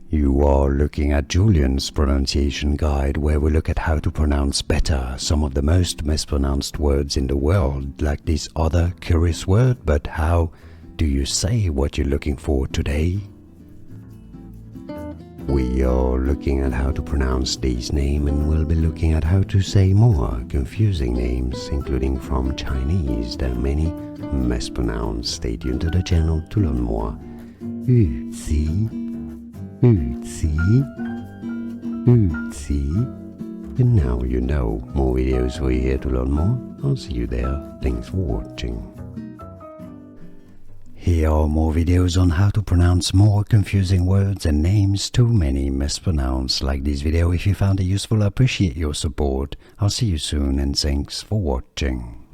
You are looking at Julian's pronunciation guide, where we look at how to pronounce better some of the most mispronounced words in the world, like this other curious word. But how do you say what you're looking for today? We are looking at how to pronounce these names, and we'll be looking at how to say more confusing names, including from Chinese. There are many mispronounced. Stay tuned to the channel to learn more. Yuqi, Yuqi, Yuqi. And now you know. More videos for you here to learn more. I'll see you there. Thanks for watching. Here are more videos on how to pronounce more confusing words and names too many mispronounced. Like this video if you found it useful. I appreciate your support. I'll see you soon and thanks for watching.